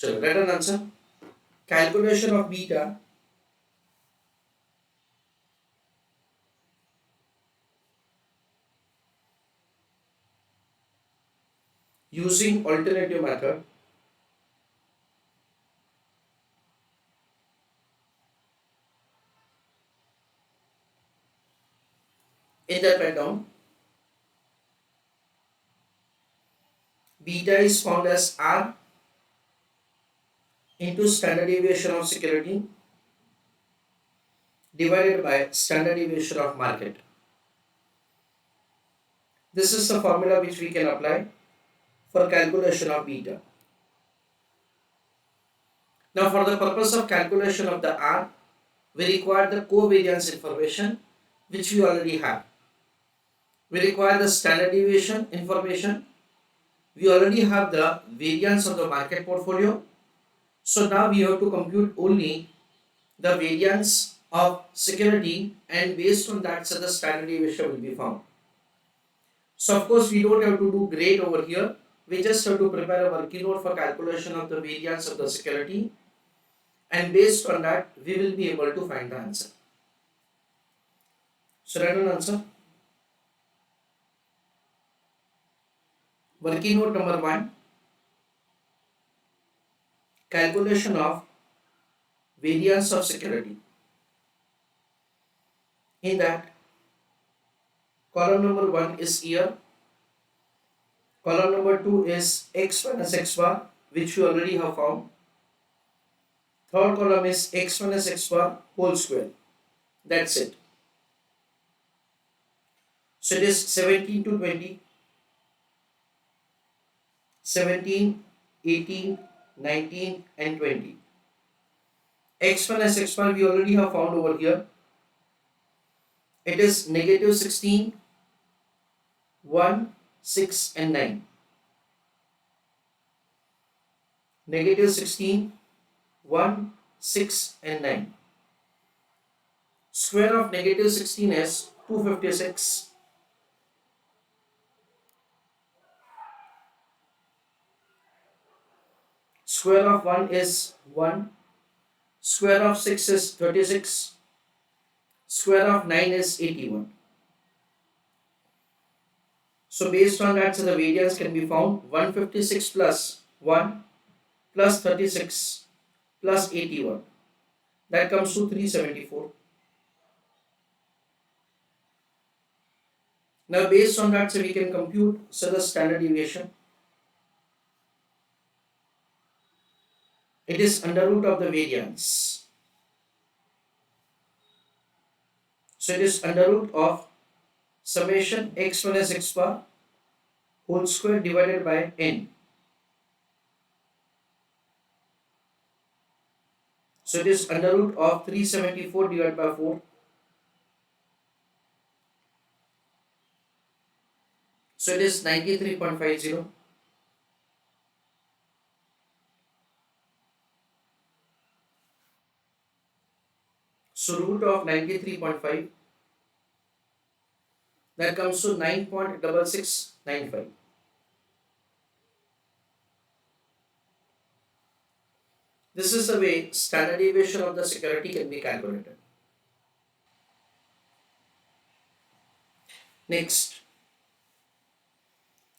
चलो write an answer. Calculation of beta using alternative method. In that write down, beta is found as R into standard deviation of security divided by standard deviation of market. This is the formula which we can apply for calculation of beta. Now for the purpose of calculation of the R, we require the covariance information which we already have. We require the standard deviation information. We already have the variance of the market portfolio. So now we have to compute only the variance of security, and based on that, so the standard deviation will be found. So of course we don't have to do great over here. We just have to prepare a working note for calculation of the variance of the security, and based on that we will be able to find the answer. So write an answer. Working note number 1, calculation of variance of security. In that, column number 1 is year, column number 2 is x minus x bar, which we already have found. Third column is x minus x bar whole square. That's it. So it is 17 to 20, 17, 18, 19 and 20. X minus x bar we already have found over here. It is negative 16, 1, 6 and 9. Negative 16, 1, 6 and 9. Square of negative 16 is 256. Square of 1 is 1. Square of 6 is 36. Square of 9 is 81. So based on that, so the variance can be found 156 plus 1 plus 36 plus 81. That comes to 374. Now based on that, so we can compute so the standard deviation. It is under root of the variance. So it is under root of summation x minus x bar whole square divided by n. So it is under root of 374 divided by 4. So it is 93.50. So root of 93.5, that comes to 9.6695. This is the way standard deviation of the security can be calculated. Next,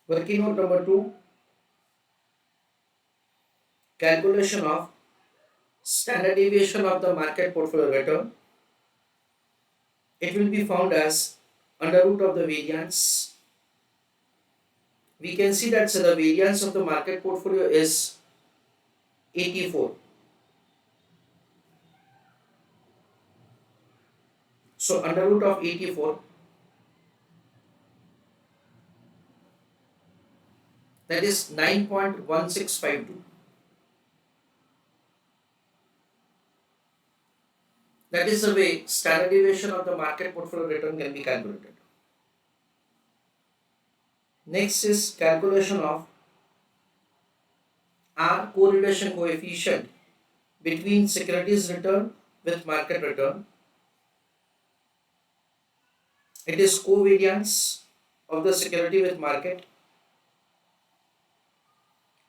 working note number 2, calculation of standard deviation of the market portfolio return. It will be found as under root of the variance. We can see that so the variance of the market portfolio is 84. So under root of 84, that is 9.1652. That is the way standard deviation of the market portfolio return can be calculated. Next is calculation of R correlation coefficient between securities return with market return. It is covariance of the security with market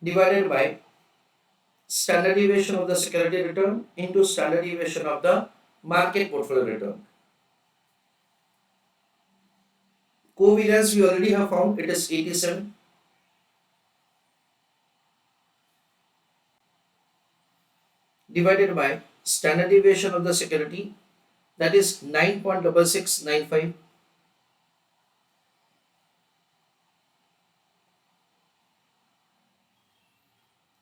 divided by standard deviation of the security return into standard deviation of the market portfolio return. Covariance we already have found, it is 87. Divided by standard deviation of the security, that is 9.6695.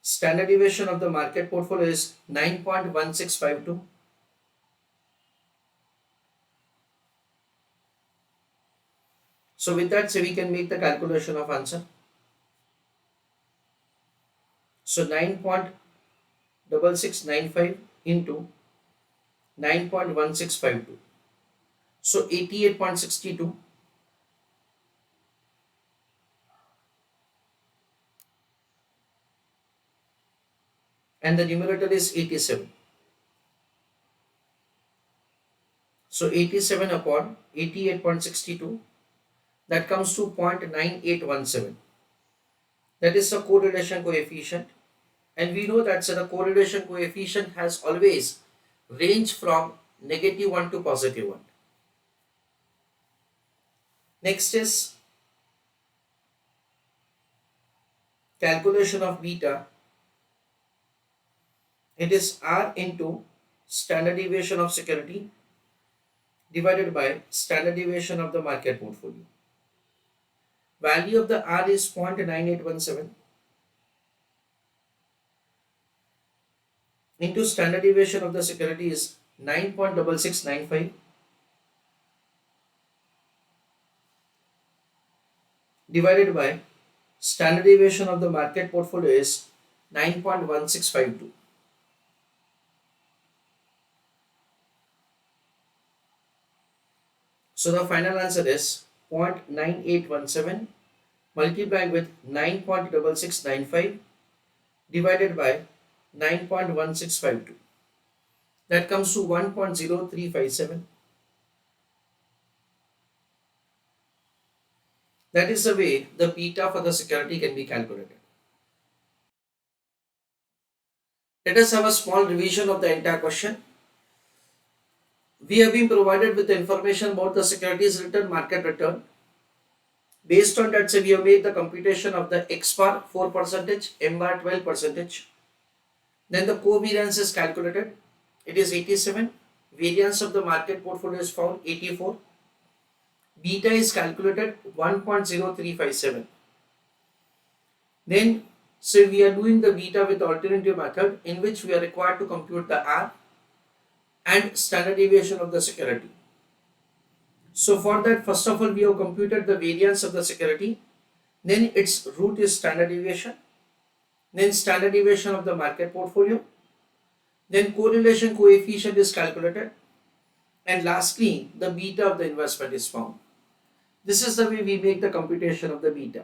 Standard deviation of the market portfolio is 9.1652. So with that, say we can make the calculation of answer. So 9.6695 into 9.1652. So 88.62. And the numerator is 87. So 87 upon 88.62, that comes to 0.9817. That is the correlation coefficient. And we know that the correlation coefficient has always ranged from -1 to +1. Next is calculation of beta. It is R into standard deviation of security divided by standard deviation of the market portfolio. Value of the R is 0.9817 into standard deviation of the security is 9.6695 divided by standard deviation of the market portfolio is 9.1652. So the final answer is 0.9817 multiplied with 9.6695 divided by 9.1652. That comes to 1.0357. That is the way the beta for the security can be calculated. Let us have a small revision of the entire question. We have been provided with the information about the securities return, market return. Based on that, we have made the computation of the X bar 4%, M bar 12%. Then the covariance is calculated. It is 87. Variance of the market portfolio is found 84. Beta is calculated 1.0357. Then we are doing the beta with the alternative method in which we are required to compute the R and standard deviation of the security. So for that, first of all, we have computed the variance of the security, then its root is standard deviation, then standard deviation of the market portfolio, then correlation coefficient is calculated, and lastly the beta of the investment is found. This is the way we make the computation of the beta.